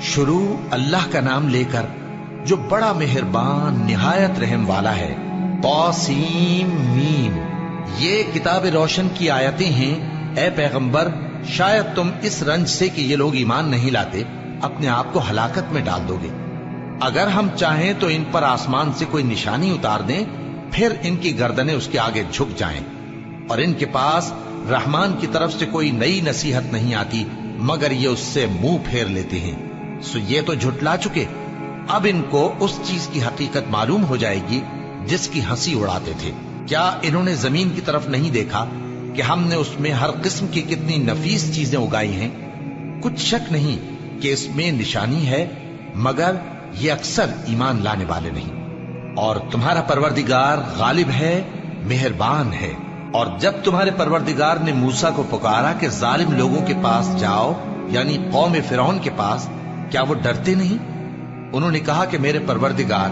شروع اللہ کا نام لے کر جو بڑا مہربان نہایت رحم والا ہے۔ طاسیم میم، یہ کتاب روشن کی آیتیں ہیں۔ اے پیغمبر، شاید تم اس رنج سے کہ یہ لوگ ایمان نہیں لاتے اپنے آپ کو ہلاکت میں ڈال دو گے۔ اگر ہم چاہیں تو ان پر آسمان سے کوئی نشانی اتار دیں، پھر ان کی گردنیں اس کے آگے جھک جائیں، اور ان کے پاس رحمان کی طرف سے کوئی نئی نصیحت نہیں آتی مگر یہ اس سے منہ پھیر لیتے ہیں۔ سو یہ تو جھٹلا چکے، اب ان کو اس چیز کی حقیقت معلوم ہو جائے گی جس کی ہنسی اڑاتے تھے۔ کیا انہوں نے زمین کی طرف نہیں دیکھا کہ ہم نے اس میں ہر قسم کی کتنی نفیس چیزیں اگائی ہیں؟ کچھ شک نہیں کہ اس میں نشانی ہے، مگر یہ اکثر ایمان لانے والے نہیں۔ اور تمہارا پروردگار غالب ہے، مہربان ہے۔ اور جب تمہارے پروردگار نے موسیٰ کو پکارا کہ ظالم لوگوں کے پاس جاؤ، یعنی قوم فرعون کے پاس، کیا وہ ڈرتے نہیں؟ انہوں نے کہا کہ میرے پروردگار،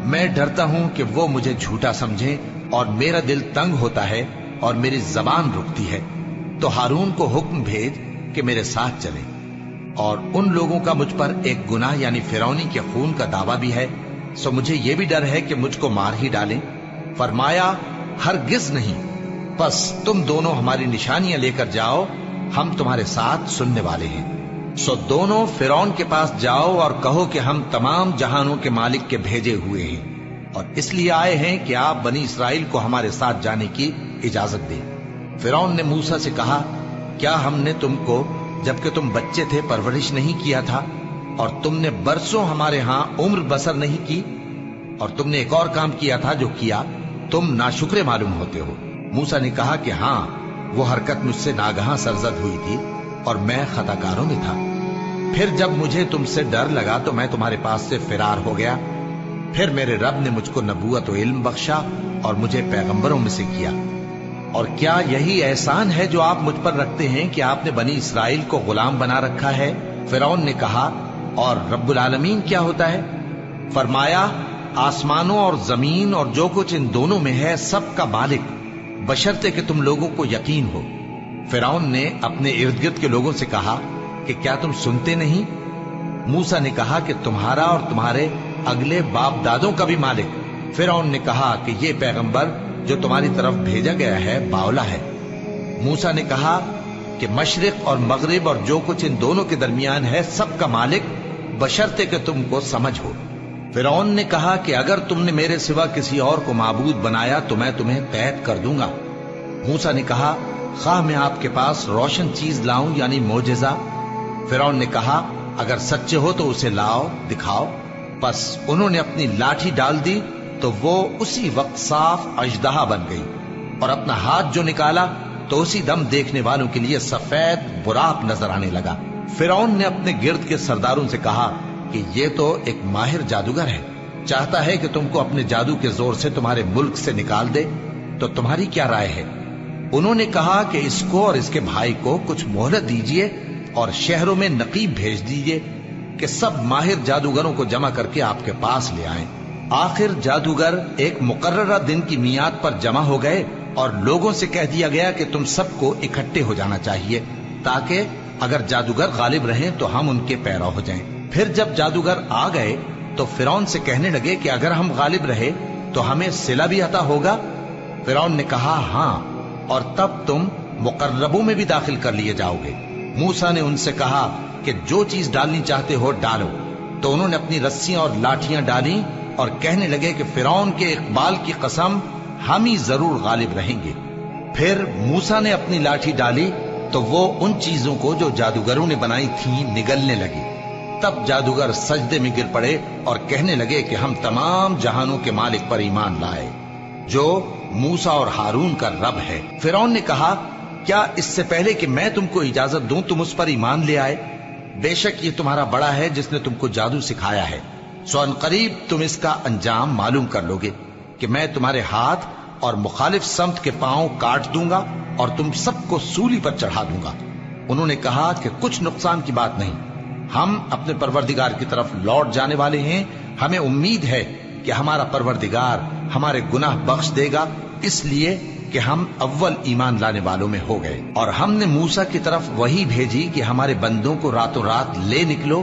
میں ڈرتا ہوں کہ وہ مجھے جھوٹا سمجھیں، اور میرا دل تنگ ہوتا ہے اور میری زبان رکتی ہے۔ تو ہارون کو حکم بھیج کہ میرے ساتھ چلے۔ اور ان لوگوں کا مجھ پر ایک گناہ یعنی فرعونی کے خون کا دعویٰ بھی ہے، سو مجھے یہ بھی ڈر ہے کہ مجھ کو مار ہی ڈالیں۔ فرمایا ہرگز نہیں، بس تم دونوں ہماری نشانیاں لے کر جاؤ، ہم تمہارے ساتھ سننے والے ہیں۔ سو دونوں فرعون کے پاس جاؤ اور کہو کہ ہم تمام جہانوں کے مالک کے بھیجے ہوئے ہیں، اور اس لیے آئے ہیں کہ آپ بنی اسرائیل کو ہمارے ساتھ جانے کی اجازت دیں۔ فرعون نے موسیٰ سے کہا، کیا ہم نے تم کو جبکہ تم بچے تھے پرورش نہیں کیا تھا، اور تم نے برسوں ہمارے ہاں عمر بسر نہیں کی؟ اور تم نے ایک اور کام کیا تھا جو کیا، تم ناشکرے معلوم ہوتے ہو۔ موسیٰ نے کہا کہ ہاں، وہ حرکت مجھ سے ناگہاں سرزد ہوئی تھی اور میں خطا کاروں میں تھا۔ پھر جب مجھے تم سے ڈر لگا تو میں تمہارے پاس سے فرار ہو گیا۔ پھر میرے رب نے مجھ کو نبوت و علم بخشا اور مجھے پیغمبروں میں سے کیا۔ اور کیا یہی احسان ہے جو آپ مجھ پر رکھتے ہیں کہ آپ نے بنی اسرائیل کو غلام بنا رکھا ہے؟ فرعون نے کہا، اور رب العالمین کیا ہوتا ہے؟ فرمایا، آسمانوں اور زمین اور جو کچھ ان دونوں میں ہے سب کا مالک، بشرطے کہ تم لوگوں کو یقین ہو۔ فرعون نے اپنے ارد گرد کے لوگوں سے کہا کہ کیا تم سنتے نہیں؟ موسیٰ نے کہا کہ تمہارا اور تمہارے اگلے باپ دادوں کا بھی مالک۔ فرعون نے کہا کہ یہ پیغمبر جو تمہاری طرف بھیجا گیا ہے باولا ہے۔ موسیٰ نے کہا کہ مشرق اور مغرب اور جو کچھ ان دونوں کے درمیان ہے سب کا مالک، بشرطے کہ تم کو سمجھ ہو۔ فرعون نے کہا کہ اگر تم نے میرے سوا کسی اور کو معبود بنایا تو میں تمہیں قید کر دوں گا۔ موسیٰ نے کہا، خواہ میں آپ کے پاس روشن چیز لاؤں یعنی معجزہ؟ فرعون نے کہا، اگر سچے ہو تو اسے لاؤ، دکھاؤ۔ پس انہوں نے اپنی لاٹھی ڈال دی تو وہ اسی وقت صاف اژدہا بن گئی، اور اپنا ہاتھ جو نکالا تو اسی دم دیکھنے والوں کے لیے سفید براق نظر آنے لگا۔ فرعون نے اپنے گرد کے سرداروں سے کہا کہ یہ تو ایک ماہر جادوگر ہے، چاہتا ہے کہ تم کو اپنے جادو کے زور سے تمہارے ملک سے نکال دے، تو تمہاری کیا رائے ہے؟ انہوں نے کہا کہ اس کو اور اس کے بھائی کو کچھ مہلت دیجیے اور شہروں میں نقیب بھیج دیجیے کہ سب ماہر جادوگروں کو جمع کر کے آپ کے پاس لے آئیں۔ آخر جادوگر ایک مقررہ دن کی میعاد پر جمع ہو گئے اور لوگوں سے کہہ دیا گیا کہ تم سب کو اکٹھے ہو جانا چاہیے تاکہ اگر جادوگر غالب رہیں تو ہم ان کے پیرو ہو جائیں۔ پھر جب جادوگر آ گئے تو فرعون سے کہنے لگے کہ اگر ہم غالب رہے تو ہمیں صلہ بھی عطا ہوگا؟ فرعون نے کہا، ہاں، اور تب تم مقربوں میں بھی داخل کر لیے جاؤ گے۔ موسیٰ نے ان سے کہا کہ جو چیز ڈالنی چاہتے ہو ڈالو، تو انہوں نے اپنی رسیاں اور لاٹھیاں ڈالیں اور کہنے لگے کہ فرعون کے اقبال کی قسم، ہم ہی ضرور غالب رہیں گے۔ پھر موسیٰ نے اپنی لاٹھی ڈالی تو وہ ان چیزوں کو جو جادوگروں نے بنائی تھیں نگلنے لگی۔ تب جادوگر سجدے میں گر پڑے اور کہنے لگے کہ ہم تمام جہانوں کے مالک پر ایمان لائے جو موسیٰ اور ہارون کا رب ہے۔ فرعون نے کہا، کیا اس سے پہلے کہ میں تم کو اجازت دوں تم اس پر ایمان لے آئے؟ بے شک یہ تمہارا بڑا ہے جس نے تم کو جادو سکھایا ہے، سو ان قریب تم اس کا انجام معلوم کر لو گے کہ میں تمہارے ہاتھ اور مخالف سمت کے پاؤں کاٹ دوں گا اور تم سب کو سولی پر چڑھا دوں گا۔ انہوں نے کہا کہ کچھ نقصان کی بات نہیں، ہم اپنے پروردگار کی طرف لوٹ جانے والے ہیں، ہمیں امید ہے کہ ہمارا پروردگار ہمارے گناہ بخش دے گا، اس لیے کہ ہم اول ایمان لانے والوں میں ہو گئے۔ اور ہم نے موسیٰ کی طرف وحی بھیجی کہ ہمارے بندوں کو راتوں رات لے نکلو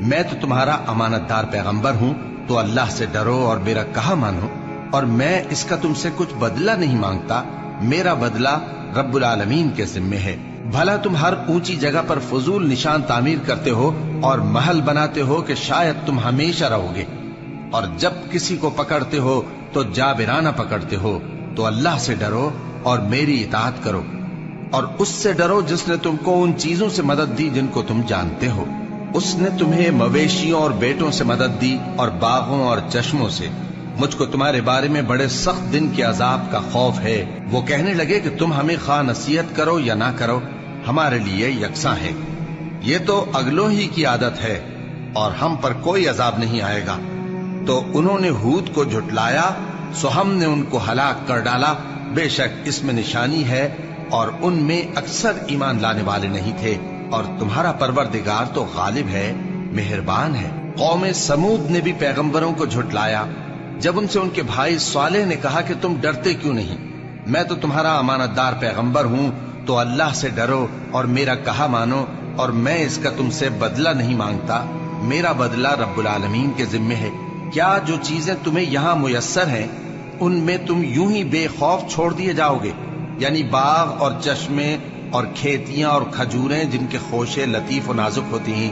میں تو تمہارا امانت دار پیغمبر ہوں، تو اللہ سے ڈرو اور میرا کہا مانو، اور میں اس کا تم سے کچھ بدلہ نہیں مانگتا، میرا بدلہ رب العالمین کے ذمے ہے۔ بھلا تم ہر اونچی جگہ پر فضول نشان تعمیر کرتے ہو اور محل بناتے ہو کہ شاید تم ہمیشہ رہو گے، اور جب کسی کو پکڑتے ہو تو جابرانہ پکڑتے ہو، تو اللہ سے ڈرو اور میری اطاعت کرو، اور اس سے ڈرو جس نے تم کو ان چیزوں سے مدد دی جن کو تم جانتے ہو۔ اس نے تمہیں مویشیوں اور بیٹوں سے مدد دی اور باغوں اور چشموں سے۔ مجھ کو تمہارے بارے میں بڑے سخت دن کے عذاب کا خوف ہے۔ وہ کہنے لگے کہ تم ہمیں خواہ نصیحت کرو یا نہ کرو، ہمارے لیے یکساں ہے، یہ تو اگلوں ہی کی عادت ہے اور ہم پر کوئی عذاب نہیں آئے گا۔ تو انہوں نے ہود کو جھٹلایا، سو ہم نے ان کو ہلاک کر ڈالا۔ بے شک اس میں نشانی ہے اور ان میں اکثر ایمان لانے والے نہیں تھے، اور تمہارا پروردگار تو غالب ہے، مہربان ہے۔ قوم سمود نے بھی پیغمبروں کو جھٹلایا جب ان سے ان کے بھائی صالح نے کہا کہ تم ڈرتے کیوں نہیں، میں تو تمہارا امانت دار پیغمبر ہوں، تو اللہ سے ڈرو اور میرا کہا مانو، اور میں اس کا تم سے بدلہ نہیں مانگتا، میرا بدلہ رب العالمین کے ذمے ہے۔ کیا جو چیزیں تمہیں یہاں میسر ہیں ان میں تم یوں ہی بے خوف چھوڑ دیے جاؤ گے؟ یعنی باغ اور چشمے اور کھیتیاں اور کھجوریں جن کے خوشے لطیف و نازک ہوتی ہیں،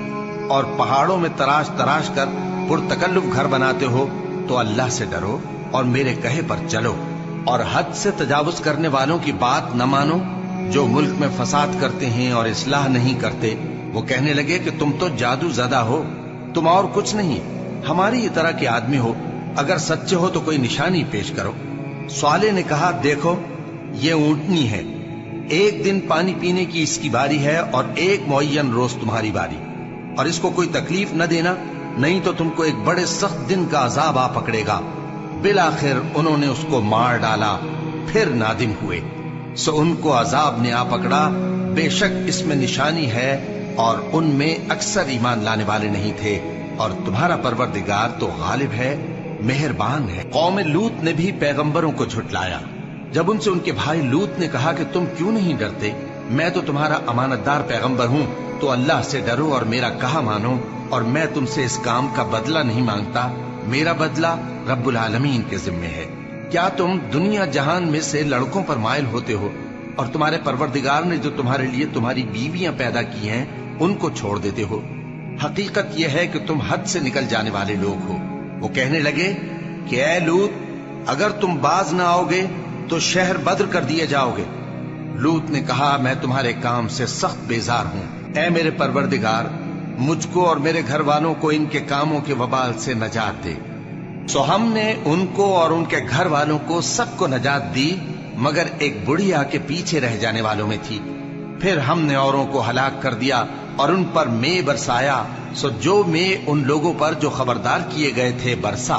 اور پہاڑوں میں تراش تراش کر پرتکلف گھر بناتے ہو، تو اللہ سے ڈرو اور میرے کہے پر چلو، اور حد سے تجاوز کرنے والوں کی بات نہ مانو جو ملک میں فساد کرتے ہیں اور اصلاح نہیں کرتے۔ وہ کہنے لگے کہ تم تو جادو زدہ ہو، تم اور کچھ نہیں، ہماری ہی طرح کے آدمی ہو، اگر سچے ہو تو کوئی نشانی پیش کرو۔ صالح نے کہا، دیکھو یہ اونٹنی ہے، ایک دن پانی پینے کی اس کی باری ہے اور ایک معین روز تمہاری باری، اور اس کو کوئی تکلیف نہ دینا، نہیں تو تم کو ایک بڑے سخت دن کا عذاب آ پکڑے گا۔ بالآخر انہوں نے اس کو مار ڈالا، پھر نادم ہوئے، سو ان کو عذاب نے آ پکڑا۔ بے شک اس میں نشانی ہے اور ان میں اکثر ایمان لانے والے نہیں تھے، اور تمہارا پروردگار تو غالب ہے، مہربان ہے۔ قوم لوط نے بھی پیغمبروں کو جھٹلایا جب ان سے ان کے بھائی لوط نے کہا کہ تم کیوں نہیں ڈرتے، میں تو تمہارا امانت دار پیغمبر ہوں، تو اللہ سے ڈرو اور میرا کہا مانو، اور میں تم سے اس کام کا بدلہ نہیں مانگتا، میرا بدلہ رب العالمین کے ذمے ہے۔ کیا تم دنیا جہان میں سے لڑکوں پر مائل ہوتے ہو، اور تمہارے پروردگار نے جو تمہارے لیے تمہاری بیویاں پیدا کی ہیں ان کو چھوڑ دیتے ہو؟ حقیقت یہ ہے کہ تم حد سے نکل جانے والے لوگ ہو۔ وہ کہنے لگے کہ اے لوط، اگر تم باز نہ آؤ گے تو شہر بدر کر دیے جاؤ گے۔ لوط نے کہا، میں تمہارے کام سے سخت بیزار ہوں، اے میرے پروردگار، مجھ کو اور میرے گھر والوں کو ان کے کاموں کے وبال سے نجات دے۔ سو ہم نے ان کو اور ان کے گھر والوں کو سب کو نجات دی، مگر ایک بڑھیا کے پیچھے رہ جانے والوں میں تھی۔ پھر ہم نے اوروں کو ہلاک کر دیا اور ان پر مے برسایا، سو جو مے ان لوگوں پر جو خبردار کیے گئے تھے برسا،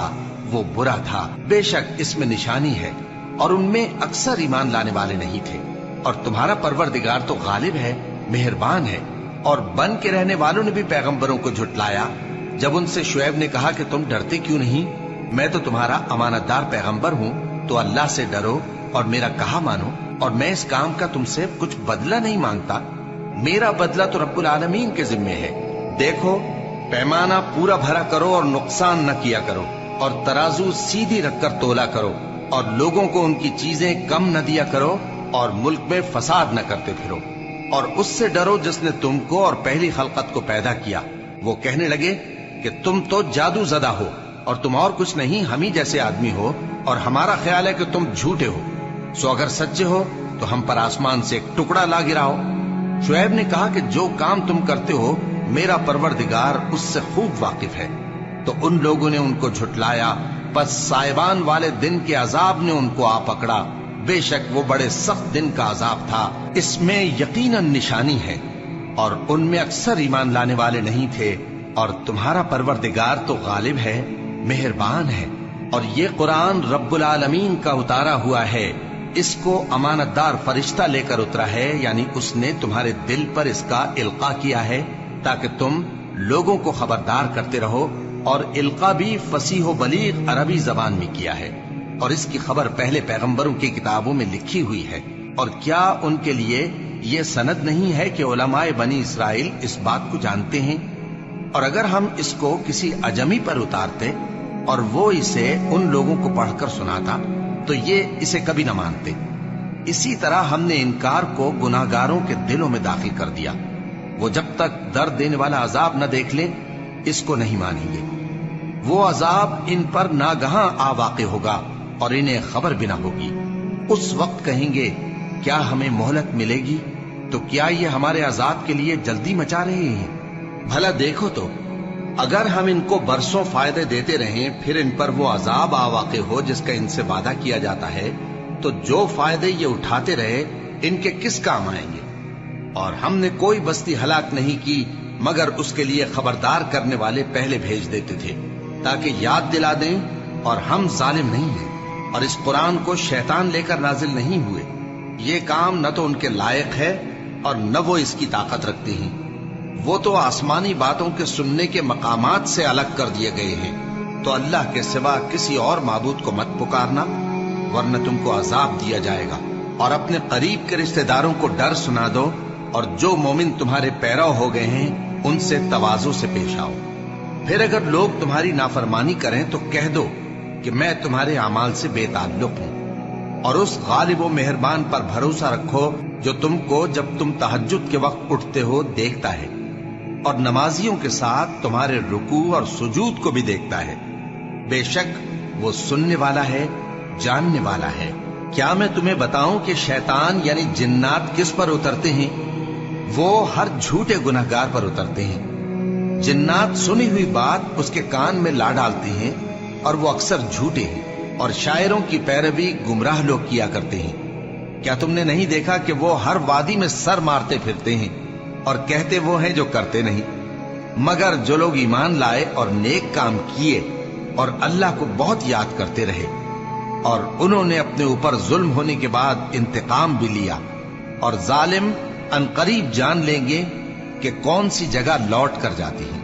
وہ برا تھا۔ بے شک اس میں نشانی ہے اور ان میں اکثر ایمان لانے والے نہیں تھے، اور تمہارا پروردگار تو غالب ہے، مہربان ہے۔ اور بن کے رہنے والوں نے بھی پیغمبروں کو جھٹلایا جب ان سے شعیب نے کہا کہ تم ڈرتے کیوں نہیں، میں تو تمہارا امانت دار پیغمبر ہوں، تو اللہ سے ڈرو اور میرا کہا مانو، اور میں اس کام کا تم سے کچھ بدلہ نہیں مانگتا، میرا بدلہ تو رب العالمین کے ذمے ہے۔ دیکھو پیمانہ پورا بھرا کرو اور نقصان نہ کیا کرو، اور ترازو سیدھی رکھ کر تولا کرو، اور لوگوں کو ان کی چیزیں کم نہ دیا کرو، اور ملک میں فساد نہ کرتے پھرو، اور اس سے ڈرو جس نے تم کو اور پہلی خلقت کو پیدا کیا۔ وہ کہنے لگے کہ تم تو جادو زدہ ہو، اور تم اور کچھ نہیں، ہم ہی جیسے آدمی ہو، اور ہمارا خیال ہے کہ تم جھوٹے ہو، سو اگر سچے ہو تو ہم پر آسمان سے ایک ٹکڑا لا گراؤ۔ شعیب نے کہا کہ جو کام تم کرتے ہو میرا پروردگار اس سے خوب واقف ہے۔ تو ان لوگوں نے ان کو جھٹلایا، پس سائبان والے دن کے عذاب نے ان کو آ پکڑا، بے شک وہ بڑے سخت دن کا عذاب تھا، اس میں یقیناً نشانی ہے، اور ان میں اکثر ایمان لانے والے نہیں تھے، اور تمہارا پروردگار تو غالب ہے، مہربان ہے۔ اور یہ قرآن رب العالمین کا اتارا ہوا ہے، اس کو امانت دار فرشتہ لے کر اترا ہے، یعنی اس نے تمہارے دل پر اس کا القاء کیا ہے تاکہ تم لوگوں کو خبردار کرتے رہو، اور القاء بھی فصیح و بلیغ عربی زبان میں کیا ہے، اور اس کی خبر پہلے پیغمبروں کی کتابوں میں لکھی ہوئی ہے۔ اور کیا ان کے لیے یہ سند نہیں ہے کہ علماء بنی اسرائیل اس بات کو جانتے ہیں اور اگر ہم اس کو کسی اجمی پر اتارتے اور وہ اسے ان لوگوں کو پڑھ کر سناتا تو یہ اسے کبھی نہ مانتے. اسی طرح ہم نے انکار کو گناہگاروں کے دلوں میں داخل کر دیا. وہ جب تک درد دینے والا عذاب نہ دیکھ لیں اس کو نہیں مانیں گے. وہ عذاب ان پر ناگہاں آ واقع ہوگا اور انہیں خبر بھی نہ ہوگی. اس وقت کہیں گے کیا ہمیں مہلت ملے گی؟ تو کیا یہ ہمارے عذاب کے لیے جلدی مچا رہے ہیں؟ بھلا دیکھو تو اگر ہم ان کو برسوں فائدے دیتے رہیں پھر ان پر وہ عذاب آ واقع ہو جس کا ان سے وعدہ کیا جاتا ہے تو جو فائدے یہ اٹھاتے رہے ان کے کس کام آئیں گے؟ اور ہم نے کوئی بستی ہلاک نہیں کی مگر اس کے لیے خبردار کرنے والے پہلے بھیج دیتے تھے تاکہ یاد دلا دیں. اور ہم ظالم نہیں ہیں اور اس قرآن کو شیطان لے کر نازل نہیں ہوئے. یہ کام نہ تو ان کے لائق ہے اور نہ وہ اس کی طاقت رکھتے ہیں. وہ تو آسمانی باتوں کے سننے کے مقامات سے الگ کر دیے گئے ہیں. تو اللہ کے سوا کسی اور معبود کو مت پکارنا ورنہ تم کو عذاب دیا جائے گا. اور اپنے قریب کے رشتہ داروں کو ڈر سنا دو اور جو مومن تمہارے پیرو ہو گئے ہیں ان سے تواضع سے پیش آؤ. پھر اگر لوگ تمہاری نافرمانی کریں تو کہہ دو کہ میں تمہارے اعمال سے بے تعلق ہوں. اور اس غالب و مہربان پر بھروسہ رکھو جو تم کو جب تم تہجد کے وقت اٹھتے ہو دیکھتا ہے اور نمازیوں کے ساتھ تمہارے رکوع اور سجود کو بھی دیکھتا ہے. بے شک وہ سننے والا ہے جاننے والا ہے. کیا میں تمہیں بتاؤں کہ شیطان یعنی جنات کس پر اترتے ہیں؟ وہ ہر جھوٹے گنہگار پر اترتے ہیں. جنات سنی ہوئی بات اس کے کان میں لا ڈالتے ہیں اور وہ اکثر جھوٹے ہیں اور شاعروں کی پیروی گمراہ لوگ کیا کرتے ہیں. کیا تم نے نہیں دیکھا کہ وہ ہر وادی میں سر مارتے پھرتے ہیں اور کہتے وہ ہیں جو کرتے نہیں؟ مگر جو لوگ ایمان لائے اور نیک کام کیے اور اللہ کو بہت یاد کرتے رہے اور انہوں نے اپنے اوپر ظلم ہونے کے بعد انتقام بھی لیا اور ظالم عنقریب جان لیں گے کہ کون سی جگہ لوٹ کر جاتی ہیں.